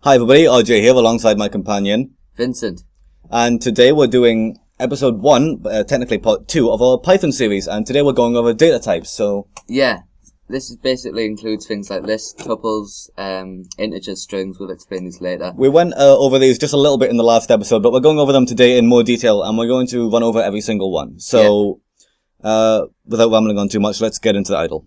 Hi everybody, RJ here alongside my companion Vincent. And today we're doing episode 1, technically part 2 of our Python series, and today we're going over data types, so... Yeah, this basically includes things like lists, tuples, integers, strings. We'll explain these later. We went over these just a little bit in the last episode, but we're going over them today in more detail, and we're going to run over every single one. So, without rambling on too much, let's get into the idle.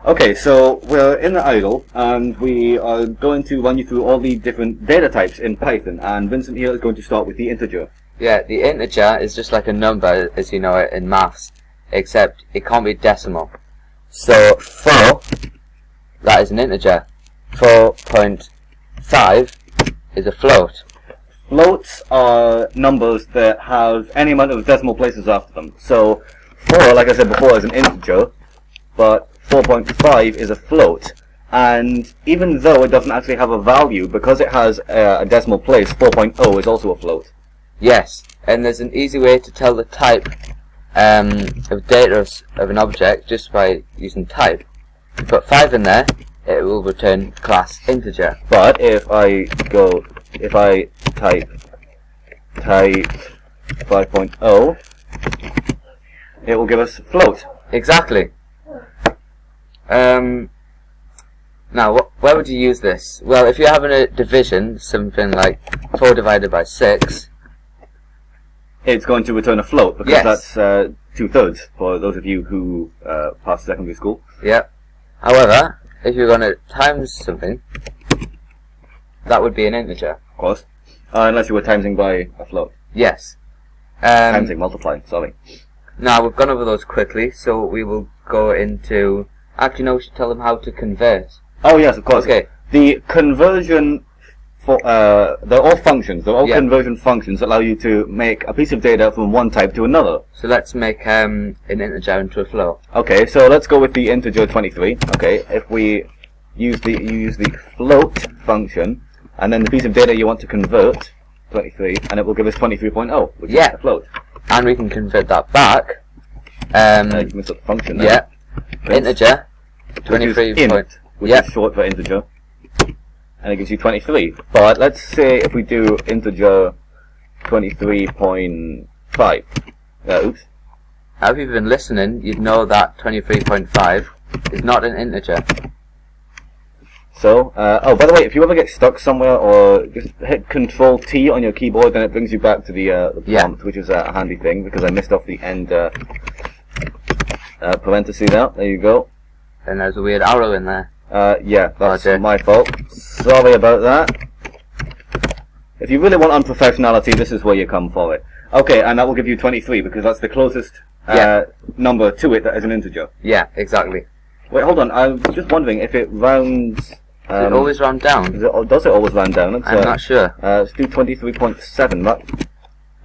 Okay, so we're in the idle, and we are going to run you through all the different data types in Python, and Vincent here is going to start with the integer. Yeah, the integer is just like a number, as you know it in maths, except it can't be decimal. So, 4, that is an integer. 4.5 is a float. Floats are numbers that have any amount of decimal places after them. So, 4, like I said before, is an integer, but 4.5 is a float, and even though it doesn't actually have a value, because it has a decimal place, 4.0 is also a float. Yes, and there's an easy way to tell the type of data of an object just by using type. If you put 5 in there, it will return class integer. But if I type 5.0, it will give us float. Exactly. Now, where would you use this? Well, if you're having a division, something like 4 divided by 6... It's going to return a float, because yes, that's 2/3, for those of you who passed secondary school. Yep. However, if you're going to times something, that would be an integer. Of course. Unless you were timesing by a float. Yes. Timesing, multiplying, sorry. Now, we've gone over those quickly, so we will go into... Actually, no, we should tell them how to convert. Oh, yes, of course. Okay. The conversion, they're all functions. They're all conversion functions that allow you to make a piece of data from one type to another. So let's make an integer into a float. Okay, so let's go with the integer 23. Okay, if we use the float function, and then the piece of data you want to convert, 23, and it will give us 23.0, which is a float. And we can convert that back. You missed up the function there. Yeah. Integer, 23. Which is short for integer, and it gives you 23. But let's say if we do integer 23.5. Oops. If you've been listening, you'd know that 23.5 is not an integer. So, oh, by the way, if you ever get stuck somewhere, or just hit Control T on your keyboard, then it brings you back to the prompt, which is a handy thing, because I missed off the end parenthesis there. There you go. And there's a weird arrow in there. Yeah, that's my fault. Sorry about that. If you really want unprofessionality, this is where you come for it. Okay, and that will give you 23, because that's the closest number to it that is an integer. Yeah, exactly. Wait, hold on. I'm just wondering if it rounds... Does it always round down? Does it always round down? I'm not sure. Let's do 23.7.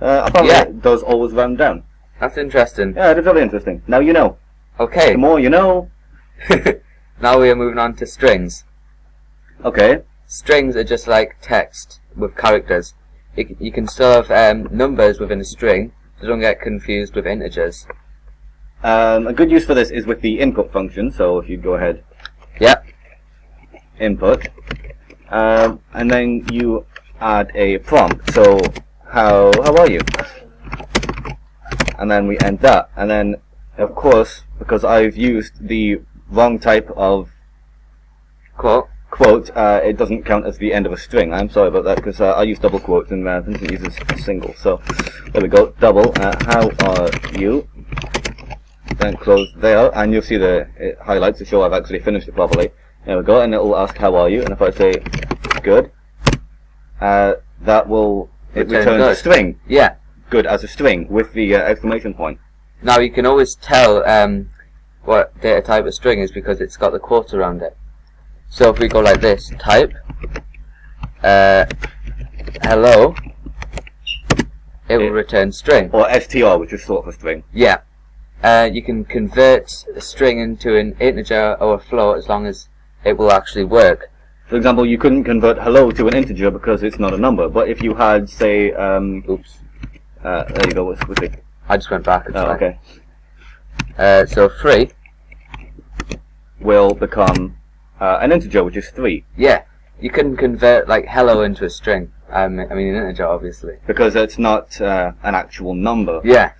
Apparently it does always round down. That's interesting. Yeah, it is very interesting. Now you know. Okay. The more you know. Now we are moving on to strings. Okay. Strings are just like text with characters. You can still have numbers within a string, so don't get confused with integers. A good use for this is with the input function, so if you go ahead. Yep. Input. And then you add a prompt. So, how are you? And then we end that. And then, of course, because I've used the wrong type of quote, it doesn't count as the end of a string. I'm sorry about that, because I use double quotes and Vincent uses single. So, there we go, double, how are you? Then close there, and you'll see it highlights to show I've actually finished it properly. There we go, and it will ask how are you, and if I say good, that will return a string. Yeah. Good as a string with the exclamation point. Now you can always tell what data type a string is because it's got the quote around it. So if we go like this, type hello, it will return string. Or str, which is short for string. Yeah. You can convert a string into an integer or a float as long as it will actually work. For example, you couldn't convert hello to an integer because it's not a number. But if you had, say, oops. There you go. With it. I just went back. Oh, okay. So 3 will become an integer, which is 3. Yeah. You couldn't convert like hello into a string. I mean an integer, obviously. Because it's not an actual number. Yeah.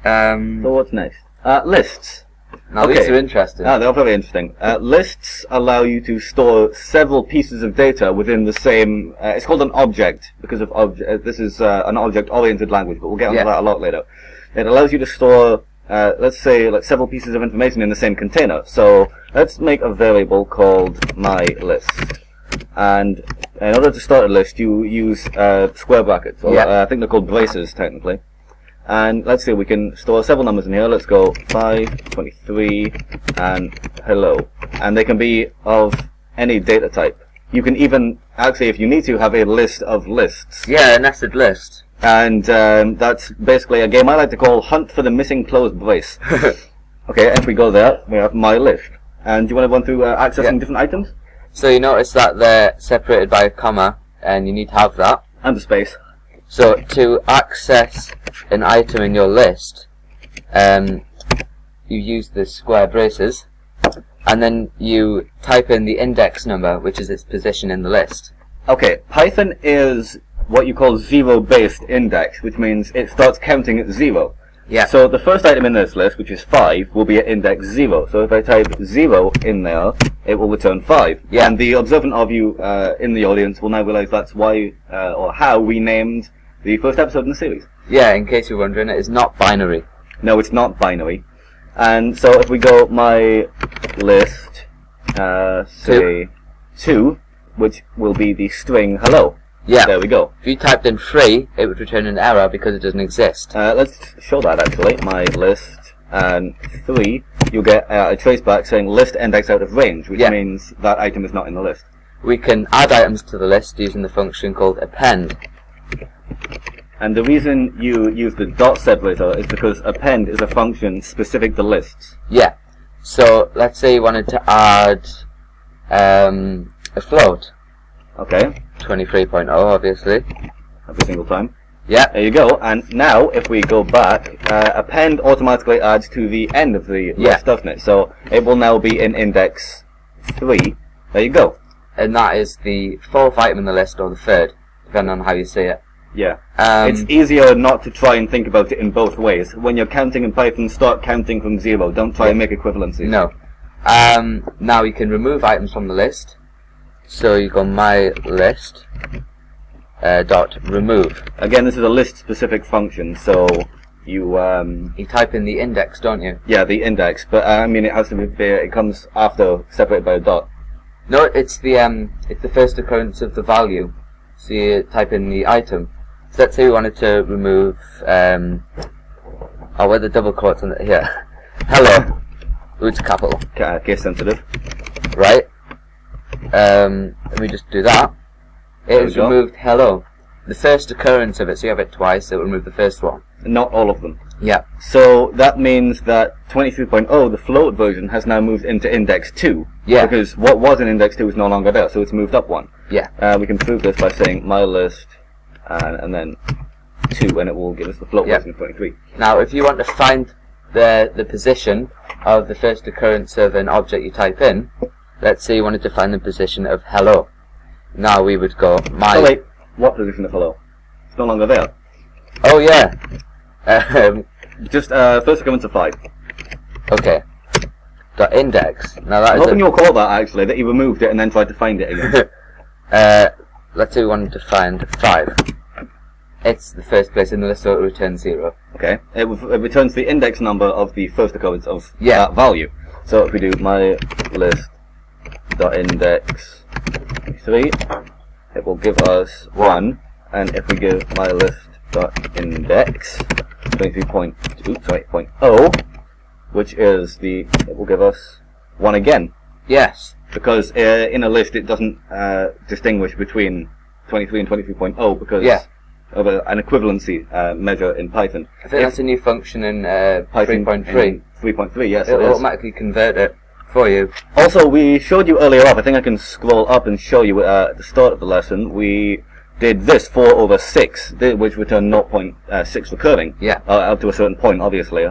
So what's next? Lists. Now these are interesting. They're very interesting. Lists allow you to store several pieces of data within the same. It's called an object because of this is an object-oriented language, but we'll get onto that a lot later. It allows you to store, let's say, like several pieces of information in the same container. So let's make a variable called my list, and in order to start a list, you use square brackets. Or, I think they're called braces technically. And let's see, we can store several numbers in here. Let's go 5, 23, and hello. And they can be of any data type. You can even, actually, if you need to, have a list of lists. Yeah, a nested list. And that's basically a game I like to call Hunt for the Missing Closed Brace. Okay, if we go there, we have my list. And do you want to run through accessing different items? So you notice that they're separated by a comma, and you need to have that. And a space. So to access an item in your list, you use the square braces, and then you type in the index number, which is its position in the list. Okay, Python is what you call zero-based index, which means it starts counting at 0. Yeah. So the first item in this list, which is 5, will be at index 0. So if I type 0 in there, it will return 5. Yeah. And the observant of you in the audience will now realize that's why, or how we named the first episode in the series. Yeah, in case you're wondering, it is not binary. No, it's not binary. And so if we go my list, say 2, which will be the string hello. Yeah. There we go. If you typed in 3, it would return an error because it doesn't exist. Let's show that actually. My list and 3, you'll get a traceback saying list index out of range, which means that item is not in the list. We can add items to the list using the function called append. And the reason you use the dot separator is because append is a function specific to lists. Yeah. So let's say you wanted to add a float. Okay. 23.0, obviously. Every single time. Yeah. There you go. And now, if we go back, append automatically adds to the end of the list, doesn't it? So it will now be in index 3. There you go. And that is the fourth item in the list, or the third, depending on how you say it. Yeah. It's easier not to try and think about it in both ways. When you're counting in Python, start counting from 0. Don't try and make equivalencies. No. Now you can remove items from the list. So you go my list dot remove. Again, this is a list-specific function, so you type in the index, don't you? Yeah, the index, but I mean it has to be. It comes after separated by a dot. No, it's the first occurrence of the value. So you type in the item. So let's say we wanted to remove where the double quotes on it here. Hello. It's capital. Case sensitive. Right. Let me just do that. It has removed hello. The first occurrence of it, so you have it twice, it will remove the first one. Not all of them. Yeah. So that means that 23.0, the float version, has now moved into index 2. Yeah. Because what was in index 2 is no longer there, so it's moved up 1. Yeah. We can prove this by saying my list and then 2, and it will give us the float version of 23. Now, if you want to find the position of the first occurrence of an object you type in, let's say you wanted to find the position of hello. Now we would go my... Oh wait, what position of hello? It's no longer there. Oh yeah. Just first occurrence of 5. Okay. Dot index. Now that I'm hoping you'll call that actually, that you removed it and then tried to find it again. Let's say we wanted to find 5. It's the first place in the list, so it returns 0. Okay. It returns the index number of the first occurrence of that value. So if we do my list dot index 3, it will give us 1, and if we give my list dot index 23.0, which is it will give us 1 again. Yes. Because in a list it doesn't distinguish between 23 and 23.0 because of an equivalency measure in Python. I think that's a new function in Python 3.3. 3.3, yes, It'll automatically convert it for you. Also, we showed you earlier up, I think I can scroll up and show you at the start of the lesson, we did this 4 over 6, which returned 0.6 recurring. Yeah. Up to a certain point, obviously.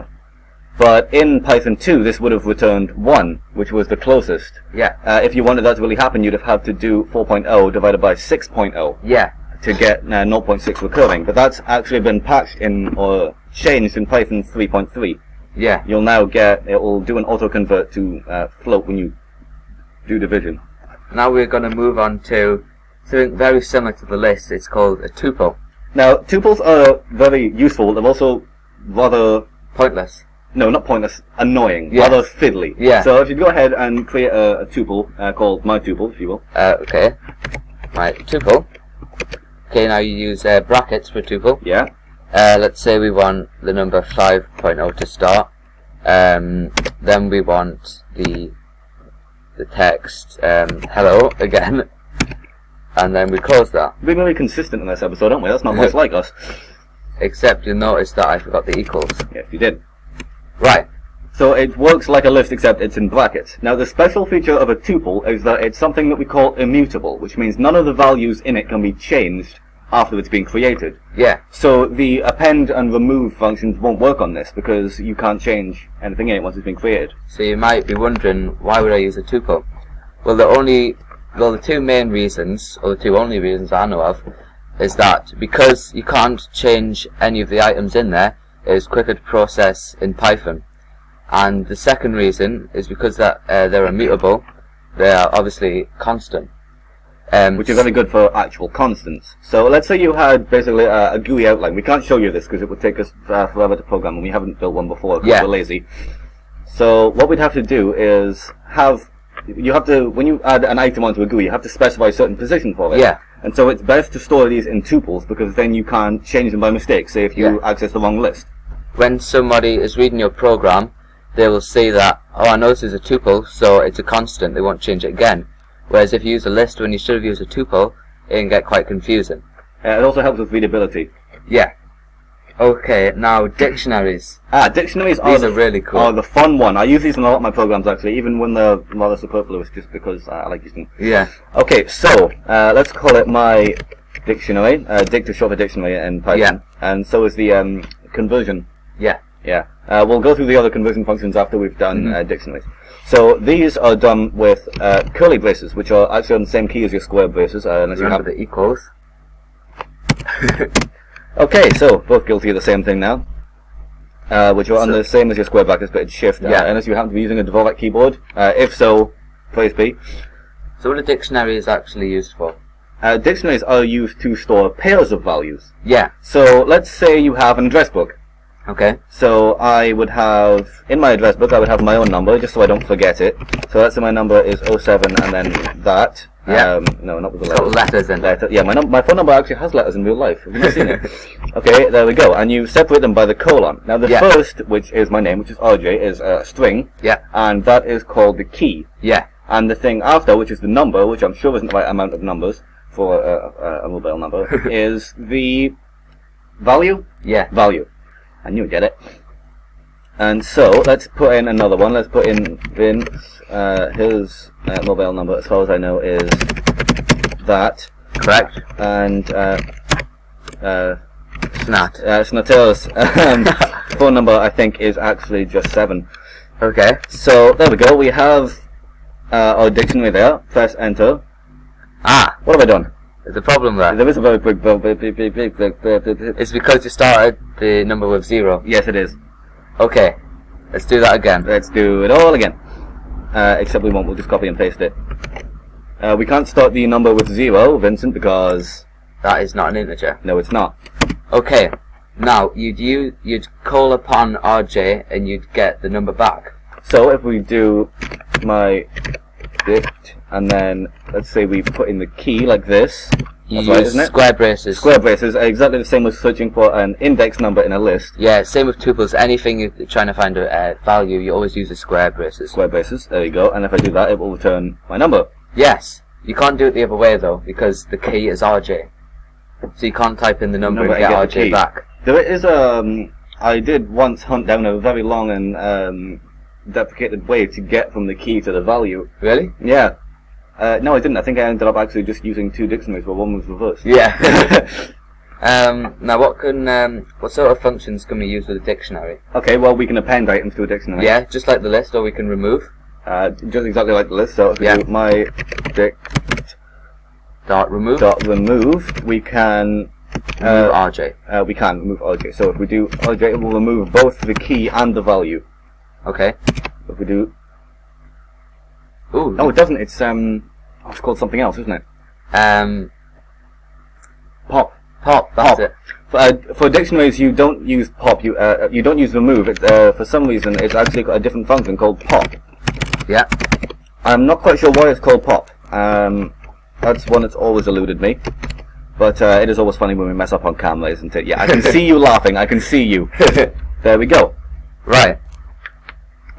But in Python 2, this would have returned 1, which was the closest. Yeah. If you wanted that to really happen, you'd have to do 4.0 divided by 6.0 Yeah. to get 0.6 recurring. But that's actually been patched in, or changed in Python 3.3. Yeah. You'll now get, it will do an auto-convert to float when you do division. Now we're going to move on to something very similar to the list. It's called a tuple. Now, tuples are very useful. They're also rather... Pointless. No, not pointless. Annoying. Yes. Rather fiddly. Yeah. So if you go ahead and create a tuple called my tuple, if you will. Okay. My tuple. Okay, now you use brackets for tuple. Yeah. Let's say we want the number 5.0 to start. Then we want the text hello again. And then we close that. We're being very consistent in this episode, aren't we? That's not much like us. Except you'll notice that I forgot the equals. Yes, you did. Right. So it works like a list, except it's in brackets. Now, the special feature of a tuple is that it's something that we call immutable, which means none of the values in it can be changed after it's been created. Yeah. So the append and remove functions won't work on this, because you can't change anything in it once it's been created. So you might be wondering, why would I use a tuple? Well, the two main reasons, or the two only reasons I know of, is that because you can't change any of the items in there, it is quicker to process in Python. And the second reason is because that they're immutable, they are obviously constant. Which is very good for actual constants. So let's say you had basically a GUI outline. We can't show you this because it would take us forever to program, and we haven't built one before because we're lazy. So what we'd have to do is when you add an item onto a GUI, you have to specify a certain position for it. Yeah. And so it's best to store these in tuples, because then you can't change them by mistake, say if you access the wrong list. When somebody is reading your program, they will see that, oh, I know this is a tuple, so it's a constant, they won't change it again. Whereas if you use a list when you should have used a tuple, it can get quite confusing. It also helps with readability. Yeah. Okay, now dictionaries. Dictionaries These are really cool. Are the fun one. I use these in a lot of my programs, actually, even when they're rather superfluous, just because I like using them. Yeah. Okay, so let's call it my dictionary. Dict is short for dictionary in Python. Yeah. And so is the conversion. Yeah. Yeah. We'll go through the other conversion functions after we've done dictionaries. So these are done with curly braces, which are actually on the same key as your square braces. Unless you have the equals. Okay, so both guilty of the same thing now. Which are on the same as your square brackets, but it's shift. Unless you happen to be using a Dvorak keyboard. If so, praise be. So what a dictionary is actually used for? Dictionaries are used to store pairs of values. Yeah. So let's say you have an address book. Okay. So I would have, in my address book, I would have my own number, just so I don't forget it. So let's say my number is 07 and then that. Yeah. No, not with the letters. It's got letters in it. Yeah, my phone number actually has letters in real life. Have you not seen it? Okay, there we go. And you separate them by the colon. Now the first, which is my name, which is RJ, is a string. Yeah. And that is called the key. Yeah. And the thing after, which is the number, which I'm sure isn't the right amount of numbers for a mobile number, is the value? Yeah. Value. I knew you'd get it. And so, let's put in another one. Let's put in Vince. His mobile number, as far as I know, is that. Correct. And Snatel's phone number, I think, is actually just 7. Okay. So, there we go. We have our dictionary there. Press enter. Ah! What have I done? There's a problem there. There is a very big. It's because you started the number with 0. Yes, it is. Okay. Let's do that again. Let's do it all again. Except we won't. We'll just copy and paste it. We can't start the number with 0, Vincent, because that is not an integer. No, it's not. Okay. Now you'd call upon RJ and you'd get the number back. So if we do my dict and then let's say we put in the key like this. You That's right, use isn't it? square braces. Square braces are exactly the same as searching for an index number in a list. Yeah, same with tuples. Anything you're trying to find a value, you always use the square braces. Square braces, there you go. And if I do that, it will return my number. Yes. You can't do it the other way though, because the key is RJ. So you can't type in the number and get RJ back. There is I did once hunt down a very long and deprecated way to get from the key to the value. Really? Yeah. No, I didn't. I think I ended up actually just using 2 dictionaries where one was reversed. Yeah. Now what sort of functions can we use with a dictionary? Okay, well we can append items to a dictionary. Yeah, just like the list, or we can remove. Just exactly like the list. So if we do my remove, we can remove RJ. We can remove RJ. So if we do RJ, it will remove both the key and the value. Okay. If we do, ooh. No, it doesn't. It's it's called something else, isn't it? Pop. That's it. For dictionaries, you don't use pop. You don't use remove. It, for some reason, it's actually got a different function called pop. Yeah. I'm not quite sure why it's called pop. That's one that's always eluded me. But it is always funny when we mess up on camera, isn't it? Yeah, I can see you laughing. I can see you. There we go. Right.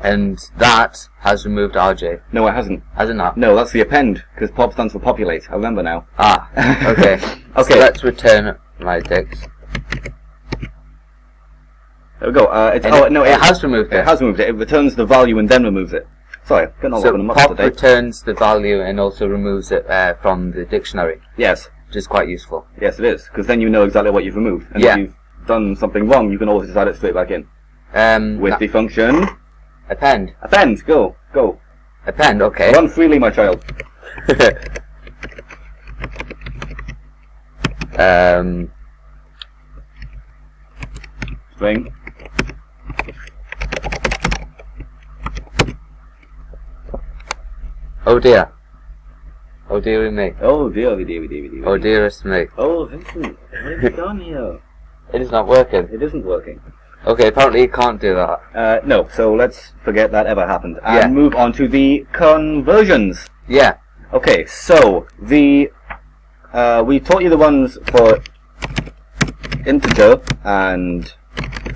And that has removed RJ. No, it hasn't. Has it not? No, that's the append, because pop stands for populate. I remember now. Ah, okay. Okay. So let's return my dicts. There we go. It has removed it. It has removed it. It returns the value and then removes it. Sorry, getting all over the muck pop today. returns the value and also removes it from the dictionary. Yes. Which is quite useful. Yes, it is, because then you know exactly what you've removed. And if you've done something wrong, you can always just add it straight back in. With the function... Append. Append, go. Append, okay. Run freely, my child. String. Oh dear. Oh dearie me. Oh dear. Oh dearest me. Oh, Vincent, what have you done here? It is not working. It isn't working. Okay, apparently you can't do that. No, so let's forget that ever happened. And move on to the conversions. Yeah. Okay, so the we taught you the ones for integer and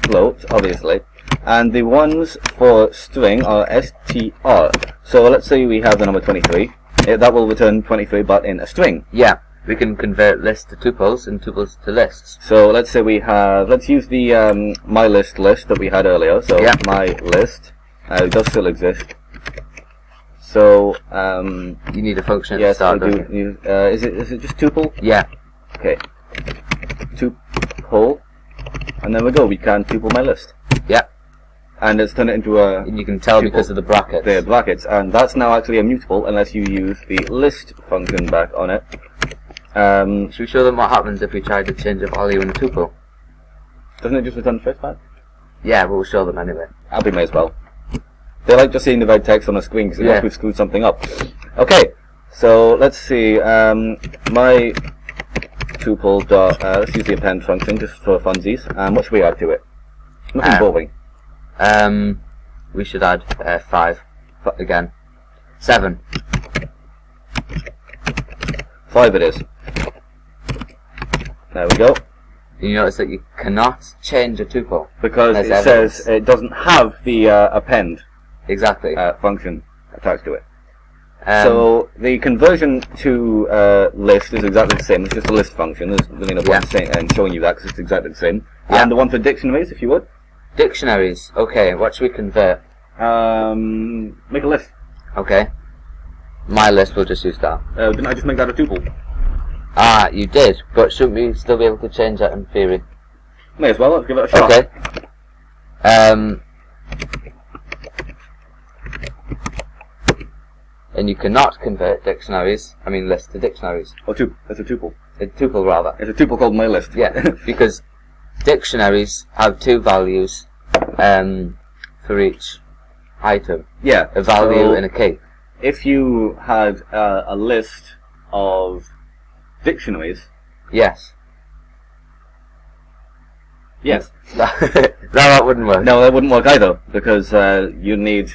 float, obviously. And the ones for string are str. So let's say we have the number 23. That will return 23, but in a string. Yeah. We can convert lists to tuples and tuples to lists. So let's say we have, let's use the my list that we had earlier. So my list does still exist. So you need a function yes, at the start. I do. Is it just tuple? Yeah. Okay. Tuple, and then we go. We can tuple my list. Yeah. And it's turned it into a. And you can tell tuple because of the brackets. The brackets, and that's now actually immutable unless you use the list function back on it. Should we show them what happens if we try to change a value in a tuple? Doesn't it just return the first part? Yeah, but we'll show them anyway. We may as well. They like just seeing the red text on the screen because it must have screwed something up. Okay, so let's see. My tuple dot. Let's use the append function just for funsies. What should we add to it? Nothing boring. We should add 5 again. 7. 5 it is. There we go. You notice that you cannot change a tuple because it says it doesn't have the append function attached to it. So the conversion to list is exactly the same. It's just a list function. There's really no point in showing you that because it's exactly the same. And the one for dictionaries, if you would. Dictionaries. Okay. What should we convert? Make a list. Okay. My list, we'll just use that. Didn't I just make that a tuple? Ah, you did, but shouldn't we still be able to change that in theory? May as well, let's give it a shot. Okay. And you cannot convert lists to dictionaries. Or it's a tuple. A tuple, rather. It's a tuple called my list. Yeah, because dictionaries have 2 values for each item. Yeah. A value and a key. If you had a list of dictionaries... Yes. Yes. That wouldn't work. No, that wouldn't work either, because you need...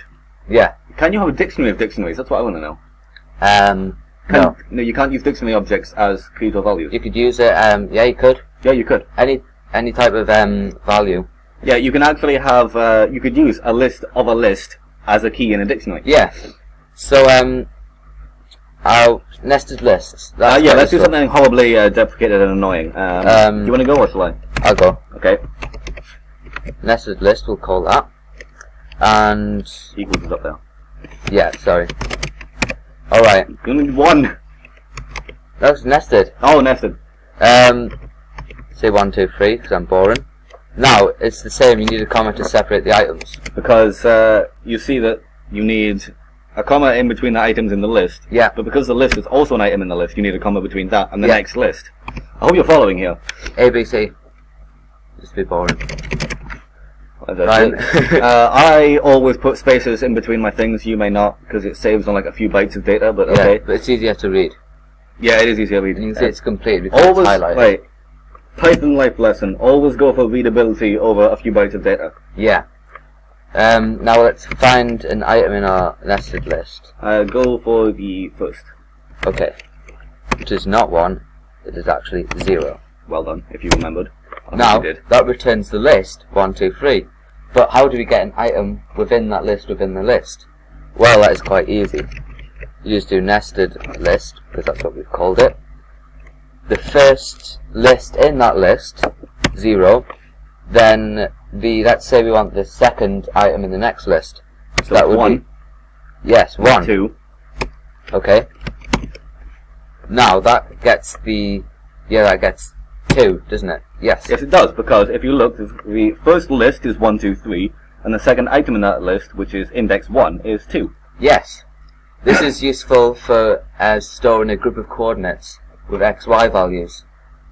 Yeah. Can you have a dictionary of dictionaries? That's what I want to know. No. No, you can't use dictionary objects as keys or values. You could use it, yeah, you could. Yeah, you could. Any type of value. Yeah, you can actually have, you could use a list of a list as a key in a dictionary. Yeah. So, our nested lists. Yeah, let's do something horribly deprecated and annoying. Do you want to go or shall I? I'll go. Okay. Nested list, we'll call that. And... Equals is up there. Yeah, sorry. Alright. You only need 1. That was nested. Oh, nested. say 1, 2, 3, because I'm boring. Now, it's the same, you need a comma to separate the items. Because you see that you need a comma in between the items in the list. Yeah. But because the list is also an item in the list, you need a comma between that and the Yeah. next list. I hope you're following here. A, B, C. Just be boring. That's Right. it. I always put spaces in between my things. You may not, because it saves on like a few bytes of data, but Yeah, okay. but it's easier to read. Yeah, it is easier to read. And you can see it's complete because Always, it's highlighted. wait. Python life lesson. Always go for readability over a few bytes of data. Yeah. Now let's find an item in our nested list. Go for the first. Okay. Which is not 1, it is actually 0. Well done, if you remembered. I think Now, you did. that returns the list, 1, 2, 3. But how do we get an item within that list within the list? Well, that is quite easy. You just do nested list, because that's what we've called it. The first list in that list, 0. Then let's say we want the second item in the next list. So that would 1. be, yes, 1. 2. Okay. Now that gets that gets 2, doesn't it? Yes. Yes, it does, because if you look, the first list is 1, 2, 3, and the second item in that list, which is index 1, is 2. Yes. This is useful for storing a group of coordinates with x, y values.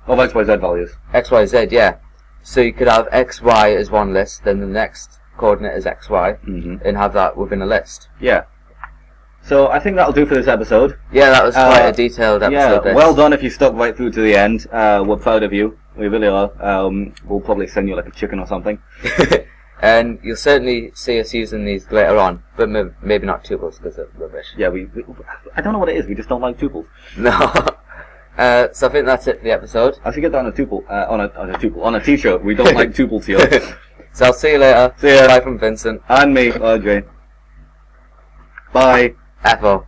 Of X, Y, Z values. X, Y, Z, yeah. So you could have x, y as one list, then the next coordinate is x, y, and have that within a list. Yeah. So I think that'll do for this episode. Yeah, that was quite a detailed episode. Yeah, well done if you stuck right through to the end. We're proud of you. We really are. We'll probably send you like a chicken or something. And you'll certainly see us using these later on, but maybe not tuples because they're rubbish. Yeah, I don't know what it is. We just don't like tuples. No. So I think that's it for the episode. I should get that on a tuple. On a t-shirt. We don't like tuples here. So I'll see you later. See ya. Bye from Vincent. And me, RJ. Bye. FO.